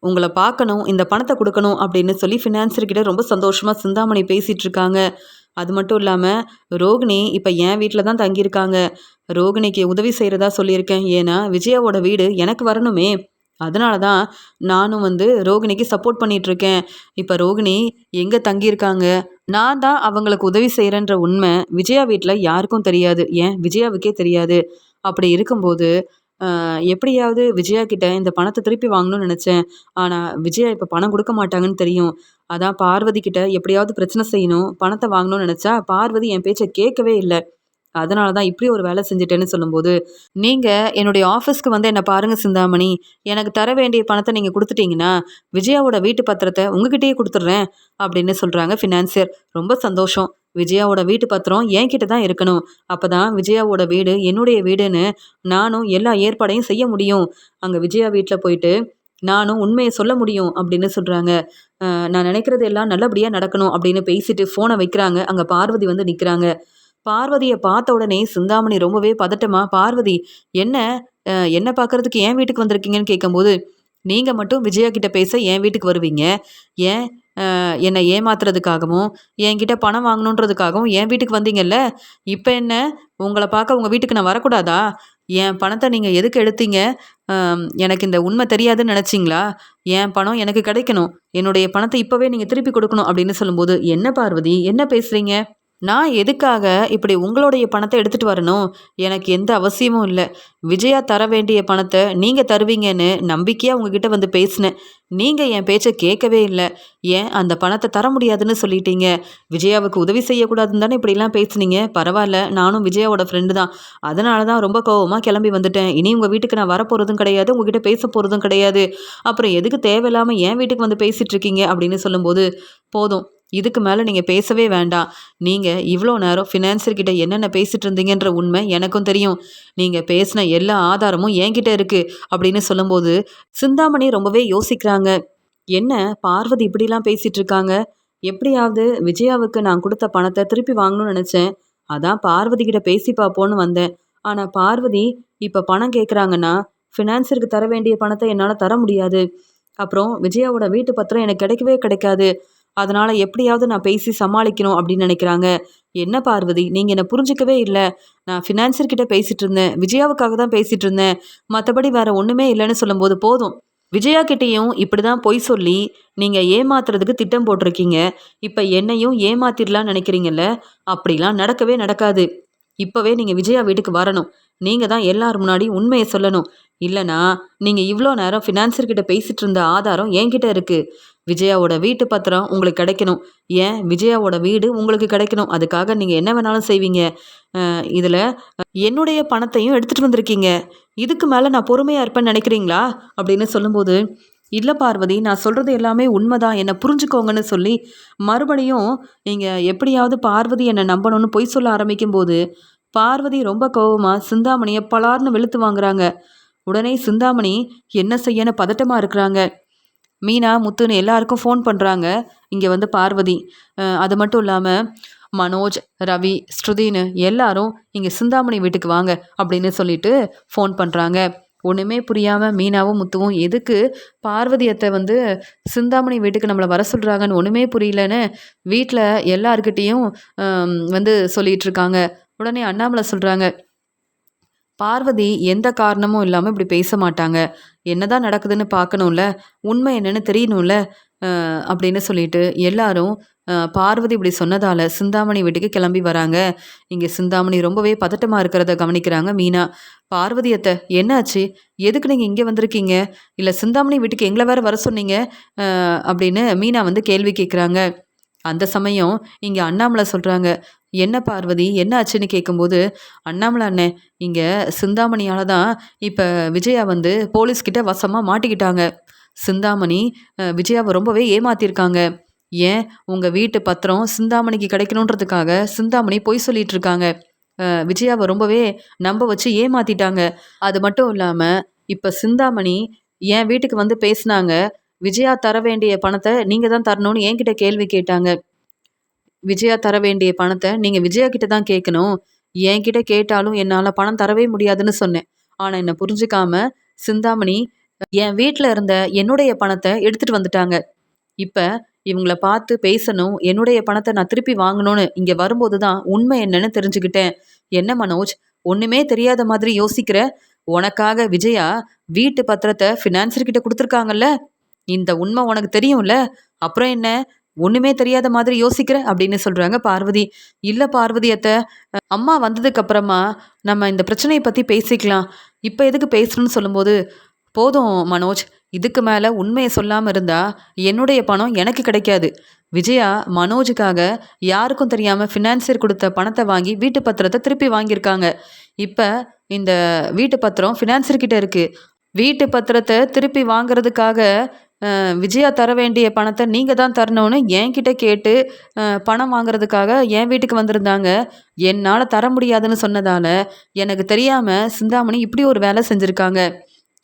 உங்களை பார்க்கணும், இந்த பணத்தை கொடுக்கணும் அப்படின்னு சொல்லி ஃபினான்சர்கிட்ட ரொம்ப சந்தோஷமாக சிந்தாமணி பேசிகிட்டு இருக்காங்க. அது மட்டும் இல்லாமல் ரோகிணி இப்போ என் வீட்டில் தான் தங்கியிருக்காங்க. ரோகிணிக்கு உதவி செய்கிறதா சொல்லியிருக்கேன். ஏன்னா விஜயாவோட வீடு எனக்கு வரணுமே. அதனால தான் நானும் வந்து ரோகிணிக்கு சப்போர்ட் பண்ணிகிட்ருக்கேன். இப்போ ரோகிணி எங்கே தங்கியிருக்காங்க, நான் தான் அவங்களுக்கு உதவி செய்கிறேன்ற உண்மை விஜயா வீட்டில் யாருக்கும் தெரியாது, ஏன் விஜயாவுக்கே தெரியாது. அப்படி இருக்கும்போது எப்படியாவது விஜயா கிட்ட இந்த பணத்தை திருப்பி வாங்கணும்னு நினச்சேன். ஆனால் விஜயா இப்போ பணம் கொடுக்க மாட்டாங்கன்னு தெரியும். அதான் பார்வதி கிட்ட எப்படியாவது பிரச்சனை செய்யணும், பணத்தை வாங்கணும்னு நினச்சா பார்வதி என் பேச்சை கேட்கவே இல்லை. அதனால தான் இப்படி ஒரு வேலை செஞ்சுட்டேன்னு சொல்லும்போது, நீங்கள் என்னுடைய ஆஃபீஸ்க்கு வந்து என்னை பாருங்கள் சிந்தாமணி, எனக்கு தர வேண்டிய பணத்தை நீங்கள் கொடுத்துட்டீங்கன்னா விஜயாவோட வீட்டு பத்திரத்தை உங்ககிட்டயே கொடுத்துட்றேன் அப்படின்னு சொல்கிறாங்க ஃபினான்சியர். ரொம்ப சந்தோஷம். விஜயாவோட வீட்டு பத்திரம் என்கிட்ட தான் இருக்கணும். அப்போ தான் விஜயாவோட வீடு என்னுடைய வீடுன்னு நானும் எல்லா ஏற்பாடையும் செய்ய முடியும். அங்கே விஜயா வீட்டில் போயிட்டு நானும் உண்மையை சொல்ல முடியும் அப்படின்னு சொல்கிறாங்க. நான் நினைக்கிறது எல்லாம் நல்லபடியாக நடக்கணும் அப்படின்னு பேசிட்டு ஃபோனை வைக்கிறாங்க. அங்கே பார்வதி வந்து நிற்கிறாங்க. பார்வதியை பார்த்த உடனே சிந்தாமணி ரொம்பவே பதட்டமா, பார்வதி என்ன என்ன பார்க்கறதுக்கு என் வீட்டுக்கு வந்திருக்கீங்கன்னு கேட்கும்போது, நீங்கள் மட்டும் விஜயா கிட்ட பேச என் வீட்டுக்கு வருவீங்க, ஏன் என்னை ஏமாத்துறதுக்காகவும் என்கிட்ட பணம் வாங்கணுன்றதுக்காகவும் என் வீட்டுக்கு வந்தீங்கல்ல. இப்போ என்ன, உங்களை பார்க்க உங்கள் வீட்டுக்கு நான் வரக்கூடாதா? என் பணத்தை நீங்கள் எதுக்கு எடுத்தீங்க? எனக்கு இந்த உண்மை தெரியாதுன்னு நினச்சிங்களா? என் பணம் எனக்கு கிடைக்கணும். என்னுடைய பணத்தை இப்போவே நீங்கள் திருப்பி கொடுக்கணும் அப்படின்னு சொல்லும்போது, என்ன பார்வதி, என்ன பேசுகிறீங்க? நான் எதுக்காக இப்படி உங்களுடைய பணத்தை எடுத்துட்டு வரணும்? எனக்கு எந்த அவசியமும் இல்லை. விஜயா தர வேண்டிய பணத்தை நீங்கள் தருவீங்கன்னு நம்பிக்கையாக உங்ககிட்ட வந்து பேசினேன். நீங்கள் என் பேச்சை கேட்கவே இல்லை. ஏன் அந்த பணத்தை தர முடியாதுன்னு சொல்லிட்டீங்க? விஜயாவுக்கு உதவி செய்யக்கூடாதுன்னு தானே இப்படிலாம் பேசுனீங்க? பரவாயில்ல, நானும் விஜயாவோட ஃப்ரெண்டு தான். அதனால தான் ரொம்ப கோவமாக கிளம்பி வந்துட்டேன். இனி உங்கள் வீட்டுக்கு நான் வரப்போகிறதும் கிடையாது, உங்ககிட்ட பேச போகிறதும் கிடையாது. அப்புறம் எதுக்கு தேவையில்லாமல் என் வீட்டுக்கு வந்து பேசிகிட்டு இருக்கீங்க அப்படின்னு சொல்லும்போது, போதும், இதுக்கு மேலே நீங்கள் பேசவே வேண்டாம். நீங்கள் இவ்வளோ நேரம் ஃபினான்சர்கிட்ட என்னென்ன பேசிகிட்டு இருந்தீங்கன்ற உண்மை எனக்கும் தெரியும். நீங்கள் பேசின எல்லா ஆதாரமும் என்கிட்ட இருக்குது அப்படின்னு சொல்லும்போது சிந்தாமணி ரொம்பவே யோசிக்கிறாங்க. என்ன பார்வதி இப்படிலாம் பேசிகிட்டு இருக்காங்க? எப்படியாவது விஜயாவுக்கு நான் கொடுத்த பணத்தை திருப்பி வாங்கணும்னு நினச்சேன். அதான் பார்வதி கிட்ட பேசி பார்ப்போன்னு வந்தேன். ஆனால் பார்வதி இப்போ பணம் கேட்குறாங்கன்னா ஃபினான்சருக்கு தர வேண்டிய பணத்தை என்னால் தர முடியாது. அப்புறம் விஜயாவோட வீட்டு பத்திரம் எனக்கு கிடைக்கவே கிடைக்காது. அதனால எப்படியாவது நான் பேசி சமாளிக்கணும் அப்படின்னு நினைக்கிறாங்க. என்ன பார்வதி, நீங்கள் என்னை புரிஞ்சிக்கவே இல்லை. நான் ஃபினான்சர் கிட்ட பேசிட்டு இருந்தேன், விஜயாவுக்காக தான் பேசிட்டு இருந்தேன். மற்றபடி வேற ஒன்றுமே இல்லைன்னு சொல்லும்போது, போதும், விஜயா கிட்டேயும் இப்படி தான் பொய் சொல்லி நீங்கள் ஏமாத்துறதுக்கு திட்டம் போட்டிருக்கீங்க. இப்போ என்னையும் ஏமாத்திடலான்னு நினைக்கிறீங்கல்ல? அப்படிலாம் நடக்கவே நடக்காது. இப்போவே நீங்கள் விஜயா வீட்டுக்கு வரணும். நீங்கள் தான் எல்லார் முன்னாடி உண்மையை சொல்லணும். இல்லைனா நீங்கள் இவ்வளோ நேரம் ஃபினான்சர்கிட்ட பேசிகிட்டு இருந்த ஆதாரம் என்கிட்ட இருக்குது. விஜயாவோட வீட்டு பத்திரம் உங்களுக்கு கிடைக்கணும். ஏன், விஜயாவோட வீடு உங்களுக்கு கிடைக்கணும். அதுக்காக நீங்கள் என்ன வேணாலும் செய்வீங்க. இதில் என்னுடைய பணத்தையும் எடுத்துகிட்டு வந்திருக்கீங்க. இதுக்கு மேலே நான் பொறுமையாக இருப்பேன்னு நினைக்கிறீங்களா அப்படின்னு சொல்லும்போது, இல்லை பார்வதி, நான் சொல்கிறது எல்லாமே உண்மைதான், என்னை புரிஞ்சுக்கோங்கன்னு சொல்லி மறுபடியும் நீங்கள் எப்படியாவது பார்வதி என்னை நம்பணும்னு பொய் சொல்ல ஆரம்பிக்கும்போது பார்வதி ரொம்ப கோவமாக சிந்தாமணியை பலார்னு வெளுத்து வாங்குறாங்க. உடனே சிந்தாமணி என்ன செய்யன்னு பதட்டமாக இருக்கிறாங்க. மீனா, முத்துன்னு எல்லாருக்கும் ஃபோன் பண்ணுறாங்க. இங்கே வந்து பார்வதி, அது மட்டும் இல்லாமல் மனோஜ், ரவி, ஸ்ருதின்னு எல்லாரும் இங்கே சிந்தாமணி வீட்டுக்கு வாங்க அப்படின்னு சொல்லிட்டு ஃபோன் பண்ணுறாங்க. ஒன்றுமே புரியாமல் மீனாவும் முத்துவும் எதுக்கு பார்வதியத்தை வந்து சிந்தாமணி வீட்டுக்கு நம்மளை வர சொல்கிறாங்கன்னு ஒன்றுமே புரியலன்னு வீட்டில் எல்லாருக்கிட்டேயும் வந்து சொல்லிகிட்டு இருக்காங்க. உடனே அண்ணாமலை சொல்கிறாங்க, பார்வதி எந்த காரணமும் இல்லாமல் இப்படி பேச மாட்டாங்க. என்னதான் நடக்குதுன்னு பார்க்கணும்ல, உண்மை என்னன்னு தெரியணும்ல அப்படின்னு சொல்லிட்டு எல்லாரும் பார்வதி இப்படி சொன்னதால் சிந்தாமணி வீட்டுக்கு கிளம்பி வராங்க. இங்கே சிந்தாமணி ரொம்பவே பதட்டமாக இருக்கிறத கவனிக்கிறாங்க மீனா. பார்வதியத்தை என்னாச்சு, எதுக்கு நீங்கள் இங்கே வந்திருக்கீங்க? இல்லை சிந்தாமணி வீட்டுக்கு எங்களை வேற வர சொன்னீங்க அப்படின்னு மீனா வந்து கேள்வி கேட்குறாங்க. அந்த சமயம் இங்கே அண்ணாமலை சொல்கிறாங்க, என்ன பார்வதி, என்ன ஆச்சுன்னு கேட்கும்போது, அண்ணாமலை அண்ணே, இங்கே சிந்தாமணியால் தான் இப்போ விஜயா வந்து போலீஸ்கிட்ட வசமாக மாட்டிக்கிட்டாங்க. சிந்தாமணி விஜயாவை ரொம்பவே ஏமாத்திருக்காங்க. ஏன், உங்கள் வீட்டு பத்திரம் சிந்தாமணிக்கு கிடைக்கணுன்றதுக்காக சிந்தாமணி பொய் சொல்லிட்டு இருக்காங்க. விஜயாவை ரொம்பவே நம்ப வச்சு ஏமாத்திட்டாங்க. அது மட்டும் இல்லாமல் இப்போ சிந்தாமணி என் வீட்டுக்கு வந்து பேசினாங்க. விஜயா தர வேண்டிய பணத்தை நீங்கள் தான் தரணும்னு என்கிட்ட கேள்வி கேட்டாங்க. விஜயா தர வேண்டிய பணத்தை நீங்கள் விஜயா கிட்ட தான் கேட்கணும். என்கிட்ட கேட்டாலும் என்னால் பணம் தரவே முடியாதுன்னு சொன்னேன். ஆனால் என்னை புரிஞ்சுக்காம சிந்தாமணி என் வீட்டில் இருந்த என்னுடைய பணத்தை எடுத்துகிட்டு வந்துட்டாங்க. இப்போ இவங்கள பார்த்து பேசணும், என்னுடைய பணத்தை நான் திருப்பி வாங்கணும்னு இங்கே வரும்போது தான் உண்மை என்னன்னு தெரிஞ்சுக்கிட்டேன். என்ன மனோஜ், ஒன்றுமே தெரியாத மாதிரி யோசிக்கிற? உனக்காக விஜயா வீட்டு பத்திரத்தை ஃபினான்சர்கிட்ட கொடுத்துருக்காங்கல்ல, இந்த உண்மை உனக்கு தெரியும்ல, அப்புறம் என்ன ஒன்றுமே தெரியாத மாதிரி யோசிக்கிற அப்படின்னு சொல்கிறாங்க பார்வதி. இல்லை பார்வதி அத்தை, அம்மா வந்ததுக்கு அப்புறமா நம்ம இந்த பிரச்சனையை பற்றி பேசிக்கலாம், இப்போ எதுக்கு பேசணும்னு சொல்லும்போது, போதும் மனோஜ், இதுக்கு மேலே உண்மையை சொல்லாமல் இருந்தால் என்னுடைய பணம் எனக்கு கிடைக்காது. விஜயா மனோஜுக்காக யாருக்கும் தெரியாமல் ஃபினான்சியர் கொடுத்த பணத்தை வாங்கி வீட்டு பத்திரத்தை திருப்பி வாங்கியிருக்காங்க. இப்போ இந்த வீட்டு பத்திரம் ஃபினான்சியர்கிட்ட இருக்குது. வீட்டு பத்திரத்தை திருப்பி வாங்கிறதுக்காக விஜயா தர வேண்டிய பணத்தை நீங்கள் தான் தரணும்னு என்கிட்ட கேட்டு பணம் வாங்குறதுக்காக என் வீட்டுக்கு வந்திருந்தாங்க. என்னால் தர முடியாதுன்னு சொன்னதால் எனக்கு தெரியாமல் சிந்தாமணி இப்படி ஒரு வேலை செஞ்சுருக்காங்க.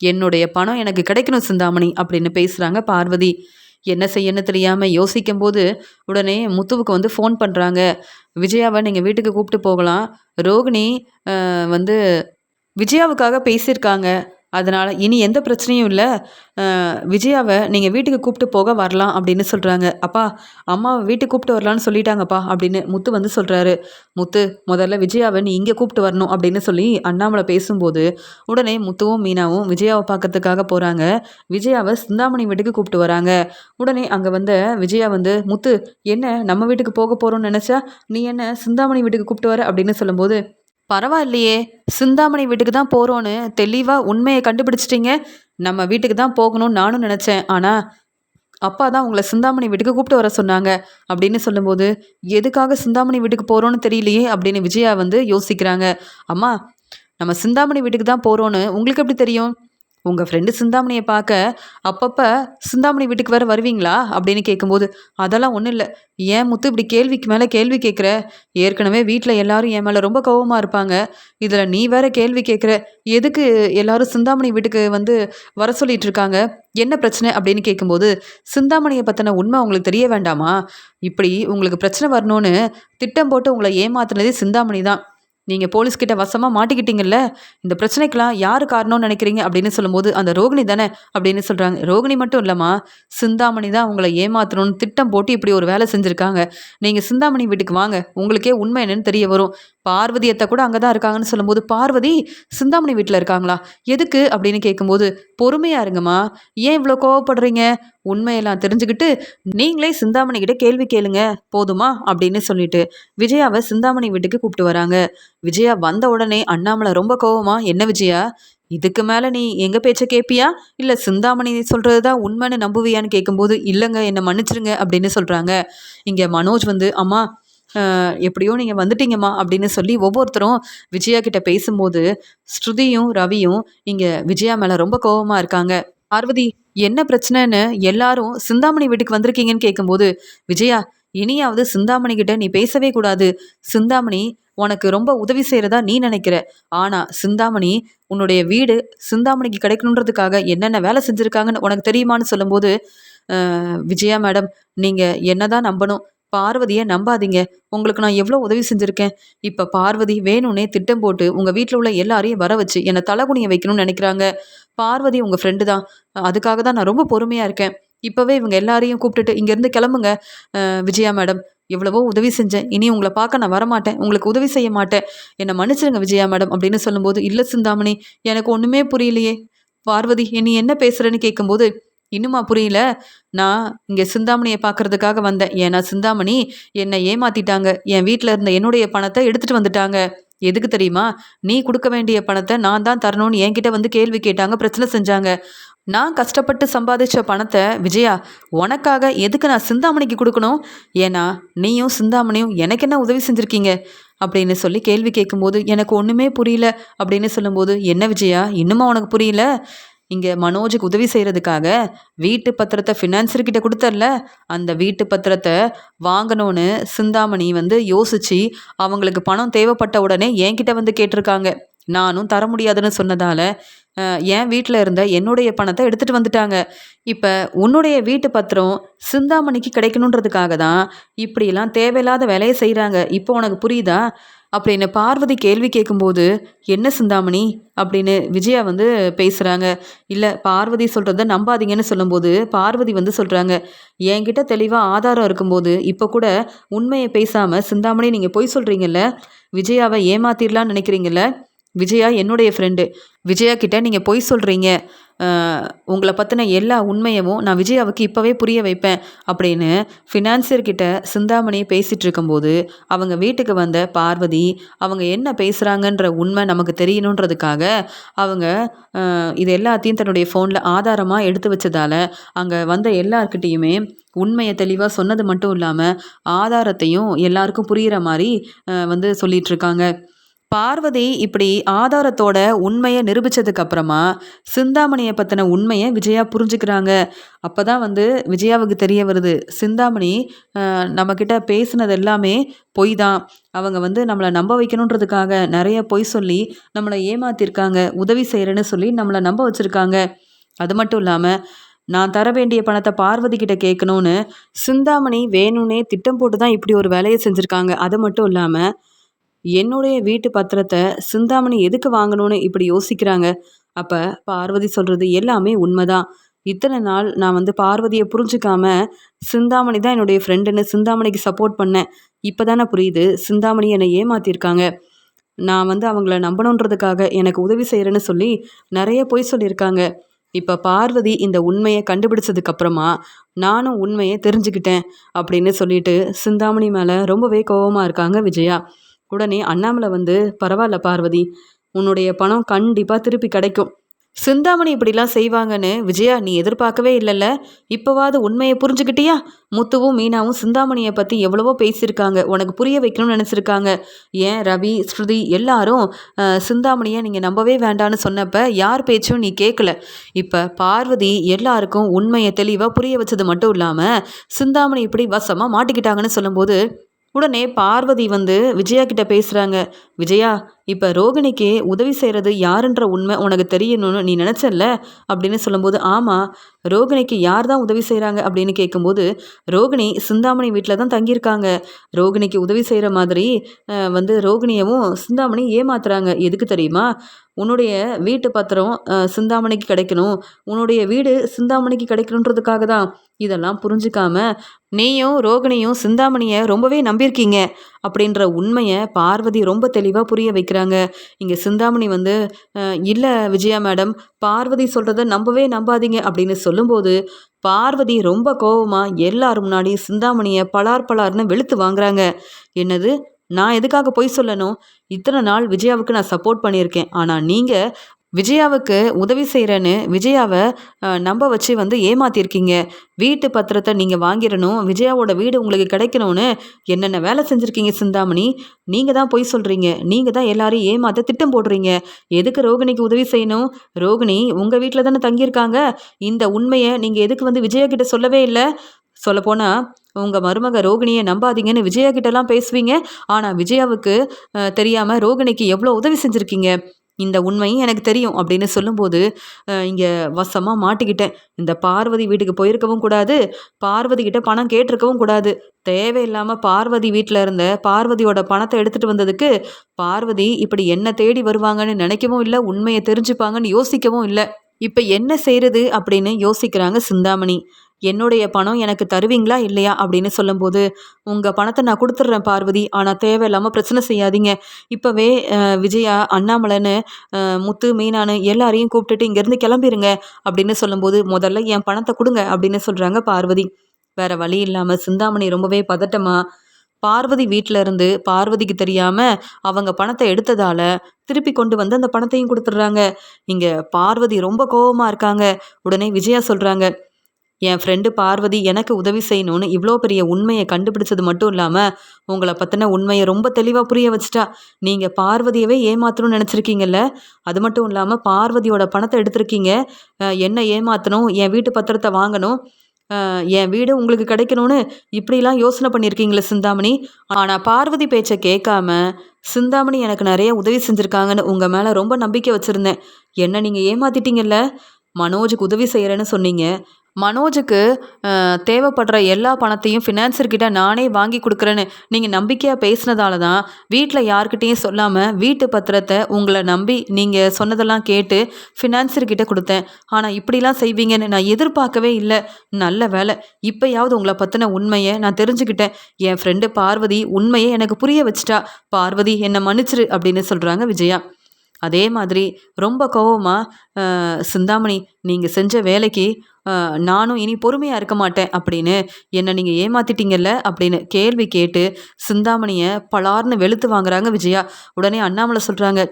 என்னுடைய பணம் எனக்கு கிடைக்கணும் சிந்தாமணி அப்படின்னு பேசுகிறாங்க பார்வதி. என்ன செய்யணும்னு தெரியாமல் யோசிக்கும்போது உடனே முத்துவுக்கு வந்து ஃபோன் பண்ணுறாங்க. விஜயாவை நீங்கள் வீட்டுக்கு கூப்பிட்டு போகலாம், ரோகிணி வந்து விஜயாவுக்காக பேசியிருக்காங்க அதனால் இனி எந்த பிரச்சனையும் இல்லை. விஜயாவை நீங்கள் வீட்டுக்கு கூப்பிட்டு போக வரலாம் அப்படின்னு சொல்கிறாங்க. அப்பா, அம்மாவை வீட்டுக்கு கூப்பிட்டு வரலான்னு சொல்லிட்டாங்கப்பா அப்படின்னு முத்து வந்து சொல்கிறாரு. முத்து, முதல்ல விஜயாவை நீ இங்கே கூப்பிட்டு வரணும் அப்படின்னு சொல்லி அண்ணாமலை பேசும்போது உடனே முத்துவும் மீனாவும் விஜயாவை பார்க்கறதுக்காக போகிறாங்க. விஜயாவை சிந்தாமணி வீட்டுக்கு கூப்பிட்டு வராங்க. உடனே அங்கே வந்த விஜயா வந்து, முத்து, என்ன நம்ம வீட்டுக்கு போக போகிறோம்னு நினச்சா நீ என்ன சிந்தாமணி வீட்டுக்கு கூப்பிட்டு வர அப்படின்னு சொல்லும்போது, பரவாயில்லையே, சிந்தாமணி வீட்டுக்கு தான் போகிறோன்னு தெளிவாக உண்மையை கண்டுபிடிச்சிட்டிங்க. நம்ம வீட்டுக்கு தான் போகணும்னு நானும் நினச்சேன். ஆனால் அப்பா தான் உங்களை சிந்தாமணி வீட்டுக்கு கூப்பிட்டு வர சொன்னாங்க அப்படின்னு சொல்லும்போது, எதுக்காக சிந்தாமணி வீட்டுக்கு போகிறோன்னு தெரியலையே அப்படின்னு விஜயா வந்து யோசிக்கிறாங்க. அம்மா, நம்ம சிந்தாமணி வீட்டுக்கு தான் போகிறோன்னு உங்களுக்கு எப்படி தெரியும்? உங்கள் ஃப்ரெண்டு சிந்தாமணியை பார்க்க அப்பப்போ சிந்தாமணி வீட்டுக்கு வேறு வருவீங்களா அப்படின்னு கேட்கும்போது, அதெல்லாம் ஒன்றும் இல்லை. ஏன் முத்து இப்படி கேள்விக்கு மேலே கேள்வி கேட்குற? ஏற்கனவே வீட்டில் எல்லாரும் என் மேலே ரொம்ப கோவமாக இருப்பாங்க. இதில் நீ வேற கேள்வி கேட்குற. எதுக்கு எல்லாரும் சிந்தாமணி வீட்டுக்கு வந்து வர சொல்லிட்டு இருக்காங்க? என்ன பிரச்சனை அப்படின்னு கேட்கும்போது, சிந்தாமணியை பற்றின உண்மை உங்களுக்கு தெரிய வேண்டாமா? இப்படி உங்களுக்கு பிரச்சனை வரணும்னு திட்டம் போட்டு உங்களை ஏமாத்துனதே சிந்தாமணி தான். நீங்கள் போலீஸ்கிட்ட வசமாக மாட்டிக்கிட்டீங்கல்ல, இந்த பிரச்சனைக்கெல்லாம் யார் காரணம்னு நினைக்கிறீங்க அப்படின்னு சொல்லும்போது, அந்த ரோகிணி தானே அப்படின்னு சொல்கிறாங்க. ரோகிணி மட்டும் இல்லைம்மா, சிந்தாமணி தான் உங்களை ஏமாற்றணும்னு திட்டம் போட்டு இப்படி ஒரு வேலை செஞ்சுருக்காங்க. நீங்கள் சிந்தாமணி வீட்டுக்கு வாங்க, உங்களுக்கே உண்மை என்னன்னு தெரிய வரும். பார்வதி அத்தை கூட அங்கே தான் இருக்காங்கன்னு சொல்லும்போது, பார்வதி சிந்தாமணி வீட்டில் இருக்காங்களா? எதுக்கு அப்படின்னு கேட்கும்போது, பொறுமையா இருங்கம்மா, ஏன் இவ்வளோ கோவப்படுறீங்க? உண்மையெல்லாம் தெரிஞ்சுக்கிட்டு நீங்களே சிந்தாமணி கிட்ட கேள்வி கேளுங்க போதுமா அப்படின்னு சொல்லிட்டு விஜயாவை சிந்தாமணி வீட்டுக்கு கூப்பிட்டு வராங்க. விஜயா வந்த உடனே அண்ணாமலை ரொம்ப கோவமா, என்ன விஜயா, இதுக்கு மேலே நீ எங்கள் பேச்சை கேட்பியா இல்லை சிந்தாமணி சொல்கிறது தான் உண்மைன்னு நம்புவியான்னு கேட்கும்போது, இல்லைங்க என்னை மன்னிச்சிருங்க அப்படின்னு சொல்கிறாங்க. இங்கே மனோஜ் வந்து, அம்மா, எப்படியோ நீங்கள் வந்துட்டீங்கம்மா அப்படின்னு சொல்லி ஒவ்வொருத்தரும் விஜயா கிட்ட பேசும்போது ஸ்ருதியும் ரவியும் இங்கே விஜயா மேலே ரொம்ப கோவமாக இருக்காங்க. பார்வதி, என்ன பிரச்சனைன்னு எல்லாரும் சிந்தாமணி வீட்டுக்கு வந்திருக்கீங்கன்னு கேட்கும்போது, விஜயா, இனியாவது சிந்தாமணி கிட்ட நீ பேசவே கூடாது. சிந்தாமணி உனக்கு ரொம்ப உதவி செய்கிறதா நீ நினைக்கிற. ஆனால் சிந்தாமணி உன்னுடைய வீடு சிந்தாமணிக்கு கிடைக்கணுன்றதுக்காக என்னென்ன வேலை செஞ்சுருக்காங்கன்னு உனக்கு தெரியுமான்னு சொல்லும்போது, விஜயா மேடம், நீங்கள் என்ன தான் நம்பணும், பார்வதியை நம்பாதீங்க. உங்களுக்கு நான் எவ்வளோ உதவி செஞ்சுருக்கேன். இப்போ பார்வதி வேணும்னே திட்டம் போட்டு உங்கள் வீட்டில் உள்ள எல்லாரையும் வர வச்சு என்னை தலகுனிய வைக்கணும்னு நினைக்கிறாங்க. பார்வதி உங்கள் ஃப்ரெண்டு தான். அதுக்காக தான் நான் ரொம்ப பொறுமையாக இருக்கேன். இப்போவே இவங்க எல்லாரையும் கூப்பிட்டுட்டு இங்கேருந்து கிளம்புங்க. விஜயா மேடம், எவ்வளவோ உதவி செஞ்சேன். இனி உங்களை பார்க்க நான் வரமாட்டேன். உங்களுக்கு உதவி செய்ய மாட்டேன். என்னை மன்னிச்சிருங்க விஜயா மேடம் அப்படின்னு சொல்லும்போது, இல்லை சிந்தாமணி, எனக்கு ஒன்றுமே புரியலையே. பார்வதி, நீ என்ன பேசுகிறேன்னு கேட்கும்போது, இன்னுமா புரியல? நான் இங்கே சிந்தாமணியை பார்க்கறதுக்காக வந்தேன். ஏன்னா சிந்தாமணி என்னை ஏமாத்திட்டாங்க. என் வீட்டில் இருந்த என்னுடைய பணத்தை எடுத்துகிட்டு வந்துட்டாங்க. எதுக்கு தெரியுமா? நீ கொடுக்க வேண்டிய பணத்தை நான் தான் தரணும்னு என்கிட்ட வந்து கேள்வி கேட்டாங்க, பிரச்சனை செஞ்சாங்க. நான் கஷ்டப்பட்டு சம்பாதிச்ச பணத்தை விஜயா உனக்காக எதுக்கு நான் சிந்தாமணிக்கு கொடுக்கணும்? ஏன்னா நீயும் சிந்தாமணியும் எனக்கு என்ன உதவி செஞ்சுருக்கீங்க அப்படின்னு சொல்லி கேள்வி கேட்கும்போது, எனக்கு ஒன்றுமே புரியல அப்படின்னு சொல்லும்போது, என்ன விஜயா இன்னுமா உனக்கு புரியல? இங்கே மனோஜுக்கு உதவி செய்கிறதுக்காக வீட்டு பத்திரத்தை ஃபினான்சர்கிட்ட கொடுத்தர்ல, அந்த வீட்டு பத்திரத்தை வாங்கணும்னு சிந்தாமணி வந்து யோசித்து அவங்களுக்கு பணம் தேவைப்பட்ட உடனே என்கிட்ட வந்து கேட்டிருக்காங்க. நானும் தர முடியாதுன்னு சொன்னதால் என் வீட்டில் இருந்த என்னுடைய பணத்தை எடுத்துகிட்டு வந்துட்டாங்க. இப்போ உன்னுடைய வீட்டு பத்திரம் சிந்தாமணிக்கு கிடைக்கணுன்றதுக்காக தான் இப்படியெல்லாம் தேவையில்லாத வேலையை செய்கிறாங்க. இப்போ உனக்கு புரியுதா அப்படின்னு பார்வதி கேள்வி கேட்கும்போது, என்ன சிந்தாமணி அப்படின்னு விஜயா வந்து பேசுகிறாங்க. இல்லை, பார்வதி சொல்கிறத நம்பாதீங்கன்னு சொல்லும்போது பார்வதி வந்து சொல்கிறாங்க, என்கிட்ட தெளிவாக ஆதாரம் இருக்கும்போது இப்போ கூட உண்மையை பேசாமல் சிந்தாமணி நீங்கள் பொய் சொல்கிறீங்கல்ல, விஜயாவை ஏமாத்திடலான்னு நினைக்கிறீங்கல்ல. விஜயா என்னுடைய ஃப்ரெண்டு. விஜயா கிட்ட நீங்கள் பொய் சொல்கிறீங்க. உங்களை பற்றின எல்லா உண்மையவும் நான் விஜயாவுக்கு இப்போவே புரிய வைப்பேன் அப்படின்னு ஃபினான்சியர்கிட்ட சிந்தாமணி பேசிகிட்டு இருக்கும்போது அவங்க வீட்டுக்கு வந்த பார்வதி அவங்க என்ன பேசுகிறாங்கன்ற உண்மை நமக்கு தெரியணுன்றதுக்காக அவங்க இது எல்லாத்தையும் தன்னுடைய ஃபோனில் ஆதாரமாக எடுத்து வச்சதால் அங்கே வந்த எல்லார்கிட்டேயுமே உண்மையை தெளிவாக சொன்னது மட்டும் இல்லாமல் ஆதாரத்தையும் எல்லாருக்கும் புரிகிற மாதிரி வந்து சொல்லிகிட்ருக்காங்க. பார்வதி இப்படி ஆதாரத்தோட உண்மையை நிரூபித்ததுக்கு அப்புறமா சிந்தாமணியை பற்றின உண்மையை விஜயா புரிஞ்சுக்கிறாங்க. அப்போ தான் வந்து விஜயாவுக்கு தெரிய வருது, சிந்தாமணி நம்மக்கிட்ட பேசுனது எல்லாமே பொய் தான். அவங்க வந்து நம்மளை நம்ப வைக்கணுன்றதுக்காக நிறைய பொய் சொல்லி நம்மளை ஏமாத்திருக்காங்க. உதவி செய்கிறேன்னு சொல்லி நம்மளை நம்ப வச்சுருக்காங்க. அது மட்டும் இல்லாமல் நான் தர வேண்டிய பணத்தை பார்வதி கிட்ட கேட்கணும்னு சிந்தாமணி வேணும்னே திட்டம் போட்டு தான் இப்படி ஒரு வேலையை செஞ்சுருக்காங்க. அது மட்டும் இல்லாமல் என்னுடைய வீட்டு பத்திரத்தை சிந்தாமணி எதுக்கு வாங்கணும்னு இப்படி யோசிக்கிறாங்க. அப்ப பார்வதி சொல்றது எல்லாமே உண்மைதான். இத்தனை நாள் நான் வந்து பார்வதியை புரிஞ்சுக்காம சிந்தாமணி தான் என்னுடைய ஃப்ரெண்டுன்னு சிந்தாமணிக்கு சப்போர்ட் பண்ணேன். இப்பதானே புரியுது சிந்தாமணி என்னை ஏமாத்திருக்காங்க. நான் வந்து அவங்கள நம்பணுன்றதுக்காக எனக்கு உதவி செய்கிறேன்னு சொல்லி நிறைய பொய் சொல்லியிருக்காங்க. இப்போ பார்வதி இந்த உண்மையை கண்டுபிடிச்சதுக்கு அப்புறமா நானும் உண்மையை தெரிஞ்சுக்கிட்டேன் அப்படின்னு சொல்லிட்டு சிந்தாமணி மேலே ரொம்பவே கோவமாக இருக்காங்க விஜயா. உடனே அண்ணாமலை வந்து, பரவாயில்ல பார்வதி, உன்னுடைய பணம் கண்டிப்பாக திருப்பி கிடைக்கும். சிந்தாமணி இப்படிலாம் செய்வாங்கன்னு விஜயா நீ எதிர்பார்க்கவே இல்லைல்ல. இப்போவாது உண்மையை புரிஞ்சுக்கிட்டியா? முத்துவும் மீனாவும் சிந்தாமணியை பற்றி எவ்வளவோ பேசியிருக்காங்க, உனக்கு புரிய வைக்கணும்னு நினச்சிருக்காங்க. ஏன் ரவி, ஸ்ருதி எல்லாரும் சிந்தாமணியை நீங்கள் நம்பவே வேண்டான்னு சொன்னப்போ யார் பேச்சும் நீ கேட்கல. இப்போ பார்வதி எல்லாருக்கும் உண்மையை தெளிவாக புரிய வச்சது மட்டும் இல்லாமல் சிந்தாமணி இப்படி வசமாக மாட்டிக்கிட்டாங்கன்னு சொல்லும்போது உடனே பார்வதி வந்து விஜயா கிட்ட பேசுகிறாங்க. விஜயா, இப்போ ரோகிணிக்கு உதவி செய்கிறது யாருன்ற உண்மை உனக்கு தெரியணும்னு நீ நினச்சல்ல அப்படின்னு சொல்லும்போது, ஆமாம், ரோகிணிக்கு யார் தான் உதவி செய்கிறாங்க அப்படின்னு கேட்கும்போது, ரோகிணி சிந்தாமணி வீட்டில் தான் தங்கியிருக்காங்க. ரோகிணிக்கு உதவி செய்கிற மாதிரி வந்து ரோகிணியவும் சிந்தாமணி ஏமாத்துறாங்க. எதுக்கு தெரியுமா? உன்னுடைய வீட்டு பத்திரம் சிந்தாமணிக்கு கிடைக்கணும், உன்னுடைய வீடு சிந்தாமணிக்கு கிடைக்கணுன்றதுக்காக தான். இதெல்லாம் புரிஞ்சுக்காம நீயும் ரோகிணியும் சிந்தாமணியை ரொம்பவே நம்பியிருக்கீங்க அப்படின்ற உண்மையை பார்வதி ரொம்ப தெளிவாக புரிய வைக்கிறாங்க. இங்கே சிந்தாமணி வந்து, இல்லை விஜயா மேடம், பார்வதி சொல்கிறத நம்பவே நம்பாதீங்க அப்படின்னு சொல்லும்போது பார்வதி ரொம்ப கோவமாக எல்லாரும் முன்னாடி சிந்தாமணியை பலார் பலார்னு வெளுத்து வாங்குறாங்க. என்னது, நான் எதுக்காக பொய் சொல்லணும்? இத்தனை நாள் விஜயாவுக்கு நான் சப்போர்ட் பண்ணியிருக்கேன். ஆனால் நீங்கள் விஜயாவுக்கு உதவி செய்கிறேன்னு விஜயாவை நம்ப வச்சு வந்து ஏமாத்திருக்கீங்க. வீட்டு பத்திரத்தை நீங்கள் வாங்கிடணும், விஜயாவோட வீடு உங்களுக்கு கிடைக்கணும்னு என்னென்ன வேலை செஞ்சுருக்கீங்க சிந்தாமணி. நீங்கள் தான் பொய் சொல்கிறீங்க, நீங்கள் தான் எல்லாரையும் ஏமாற்ற திட்டம் போடுறீங்க. எதுக்கு ரோகிணிக்கு உதவி செய்யணும்? ரோகிணி உங்கள் வீட்டில் தானே தங்கியிருக்காங்க. இந்த உண்மையை நீங்கள் எதுக்கு வந்து விஜயா கிட்ட சொல்லவே இல்லை? சொல்லப்போனால் உங்கள் மருமக ரோகிணியை நம்பாதீங்கன்னு விஜயா கிட்டலாம் பேசுவீங்க. ஆனால் விஜயாவுக்கு தெரியாமல் ரோகிணிக்கு எவ்வளோ உதவி செஞ்சுருக்கீங்க. இந்த உண்மையும் எனக்கு தெரியும் அப்படின்னு சொல்லும்போது இங்கே வசமாக மாட்டிக்கிட்டேன். இந்த பார்வதி வீட்டுக்கு போயிருக்கவும் கூடாது, பார்வதி கிட்ட பணம் கேட்டிருக்கவும் கூடாது. தேவையில்லாமல் பார்வதி வீட்டில் இருந்த பார்வதியோட பணத்தை எடுத்துகிட்டு வந்ததுக்கு பார்வதி இப்படி என்ன தேடி வருவாங்கன்னு நினைக்கவும் இல்லை, உண்மையை தெரிஞ்சுப்பாங்கன்னு யோசிக்கவும் இல்லை. இப்போ என்ன செய்கிறது அப்படின்னு யோசிக்கிறாங்க சிந்தாமணி. என்னுடைய பணம் எனக்கு தருவீங்களா இல்லையா அப்படின்னு சொல்லும்போது, உங்கள் பணத்தை நான் கொடுத்துட்றேன் பார்வதி, ஆனால் தேவையில்லாமல் பிரச்சனை செய்யாதீங்க. இப்போவே விஜயா, அண்ணாமலைன்னு, முத்து, மீனானு எல்லாரையும் கூப்பிட்டுட்டு இங்கேருந்து கிளம்பிடுங்க அப்படின்னு சொல்லும்போது, முதல்ல என் பணத்தை கொடுங்க அப்படின்னு சொல்கிறாங்க பார்வதி. வேற வழி இல்லாமல் சிந்தாமணி ரொம்பவே பதட்டமா பார்வதி வீட்டில் இருந்து பார்வதிக்கு தெரியாமல் அவங்க பணத்தை எடுத்ததால திருப்பி கொண்டு வந்து அந்த பணத்தையும் கொடுத்துட்றாங்க. இங்கே பார்வதி ரொம்ப கோபமாக இருக்காங்க. உடனே விஜயா சொல்கிறாங்க, என் ஃப்ரெண்டு பார்வதி எனக்கு உதவி செய்யணும்னு இவ்வளோ பெரிய உண்மையை கண்டுபிடிச்சது மட்டும் இல்லாமல் உங்களை பற்றின உண்மையை ரொம்ப தெளிவாக புரிய வச்சுட்டா. நீங்கள் பார்வதியவே ஏமாற்றணும்னு நினச்சிருக்கீங்கல்ல, அது மட்டும் இல்லாமல் பார்வதியோட பணத்தை எடுத்திருக்கீங்க. என்ன ஏமாற்றணும், என் வீட்டு பத்திரத்தை வாங்கணும், என் வீடு உங்களுக்கு கிடைக்கணும்னு இப்படிலாம் யோசனை பண்ணியிருக்கீங்களே சிந்தாமணி. ஆனால் பார்வதி பேச்சை கேட்காம சிந்தாமணி எனக்கு நிறைய உதவி செஞ்சுருக்காங்கன்னு உங்கள் மேலே ரொம்ப நம்பிக்கை வச்சுருந்தேன். என்ன நீங்கள் ஏமாத்திட்டீங்கல்ல. மனோஜுக்கு உதவி செய்கிறேன்னு சொன்னீங்க. மனோஜுக்கு தேவைப்படுற எல்லா பணத்தையும் ஃபினான்சர்கிட்ட நானே வாங்கி கொடுக்குறேன்னு நீங்கள் நம்பிக்கையாக பேசினதால தான் வீட்டில் யார்கிட்டையும் சொல்லாமல் வீட்டு பத்திரத்தை உங்களை நம்பி நீங்கள் சொன்னதெல்லாம் கேட்டு ஃபினான்சர்கிட்ட கொடுத்தேன். ஆனால் இப்படிலாம் செய்வீங்கன்னு நான் எதிர்பார்க்கவே இல்லை. நல்ல வேலை, இப்போயாவது உங்களை பற்றின உண்மையை நான் தெரிஞ்சுக்கிட்டேன். என் ஃப்ரெண்டு பார்வதி உண்மையை எனக்கு புரிய வச்சிட்டா. பார்வதி என்னை மன்னிச்சிரு அப்படின்னு சொல்கிறாங்க விஜயா. அதே மாதிரி ரொம்ப கோவமாக சிந்தாமணி, நீங்கள் செஞ்ச வேலைக்கு நானும் இனி பொறுமையாக இருக்க மாட்டேன் அப்படின்னு என்னை நீங்கள் ஏமாத்திட்டீங்கல்ல அப்படின்னு கேள்வி கேட்டு சிந்தாமணியை பலார்னு வெளுத்து வாங்குறாங்க விஜயா. உடனே அண்ணாமலை சொல்கிறாங்க,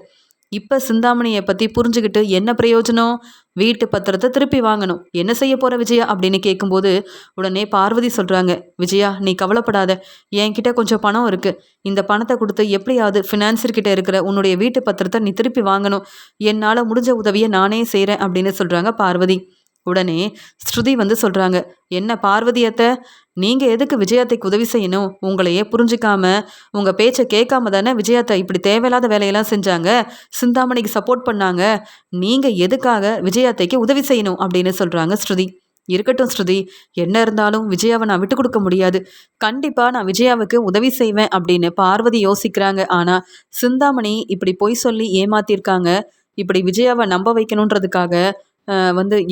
இப்போ சிந்தாமணியை பற்றி புரிஞ்சுக்கிட்டு என்ன பிரயோஜனம்? வீட்டு பத்திரத்தை திருப்பி வாங்கணும், என்ன செய்ய போகிற விஜயா அப்படின்னு கேட்கும்போது உடனே பார்வதி சொல்கிறாங்க, விஜயா நீ கவலைப்படாத, என்கிட்ட கொஞ்சம் பணம் இருக்குது. இந்த பணத்தை கொடுத்து எப்படியாவது ஃபினான்சர்கிட்ட இருக்கிற உன்னுடைய வீட்டு பத்திரத்தை நீ திருப்பி வாங்கணும். என்னால் முடிஞ்ச உதவியை நானே செய்கிறேன் அப்படின்னு சொல்கிறாங்க பார்வதி. உடனே ஸ்ருதி வந்து சொல்கிறாங்க, என்ன பார்வதியத்தை, நீங்கள் எதுக்கு விஜயாத்தைக்கு உதவி செய்யணும்? உங்களையே புரிஞ்சிக்காம உங்கள் பேச்சை கேட்காம தானே விஜயாத்தை இப்படி தேவையில்லாத வேலையெல்லாம் செஞ்சாங்க, சிந்தாமணிக்கு சப்போர்ட் பண்ணாங்க. நீங்கள் எதுக்காக விஜயாத்தைக்கு உதவி செய்யணும் அப்படின்னு சொல்கிறாங்க ஸ்ருதி. இருக்கட்டும் ஸ்ருதி, என்ன இருந்தாலும் விஜயாவை நான் விட்டு கொடுக்க முடியாது. கண்டிப்பாக நான் விஜயாவுக்கு உதவி செய்வேன் அப்படின்னு பார்வதி யோசிக்கிறாங்க. ஆனால் சிந்தாமணி இப்படி பொய் சொல்லி ஏமாத்திருக்காங்க. இப்படி விஜயாவை நம்ப வைக்கணுன்றதுக்காக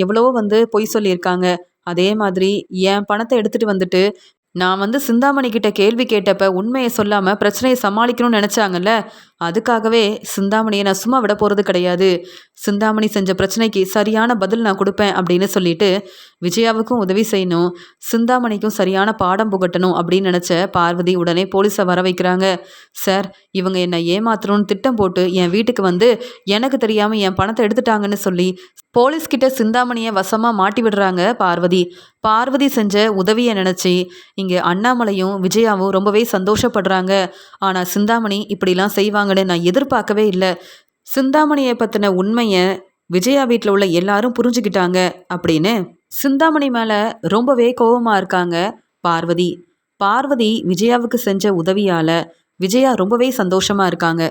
எவ்வளவோ பொய் சொல்லியிருக்காங்க. அதே மாதிரி என் பணத்தை எடுத்துட்டு வந்துட்டு நான் சிந்தாமணி கிட்ட கேள்வி கேட்டப்ப உண்மையை சொல்லாம பிரச்சனையை சமாளிக்கணும்னு நினைச்சாங்கல்ல, அதுக்காகவே சிந்தாமணியை நான் சும்மா விட போறது கிடையாது. சிந்தாமணி செஞ்ச பிரச்சனைக்கு சரியான பதில் நான் கொடுப்பேன் அப்படின்னு சொல்லிட்டு விஜயாவுக்கும் உதவி செய்யணும், சிந்தாமணிக்கும் சரியான பாடம் புகட்டணும் அப்படின்னு நினைச்ச பார்வதி உடனே போலீஸை வர வைக்கிறாங்க. சார், இவங்க என்னை ஏமாத்தணும்னு திட்டம் போட்டு என் வீட்டுக்கு எனக்கு தெரியாம என் பணத்தை எடுத்துட்டாங்கன்னு சொல்லி போலீஸ்கிட்ட சிந்தாமணியை வசமாக மாட்டி விடுறாங்க பார்வதி. பார்வதி செஞ்ச உதவியை நினச்சி இங்கே அண்ணாமலையும் விஜயாவும் ரொம்பவே சந்தோஷப்படுறாங்க. ஆனால் சிந்தாமணி இப்படிலாம் செய்வாங்கன்னு நான் எதிர்பார்க்கவே இல்லை. சிந்தாமணியை பற்றின உண்மையை விஜயா வீட்டில் உள்ள எல்லாரும் புரிஞ்சுக்கிட்டாங்க அப்படின்னு சிந்தாமணி மேலே ரொம்பவே கோபமாக இருக்காங்க பார்வதி. பார்வதி விஜயாவுக்கு செஞ்ச உதவியால் விஜயா ரொம்பவே சந்தோஷமாக இருக்காங்க.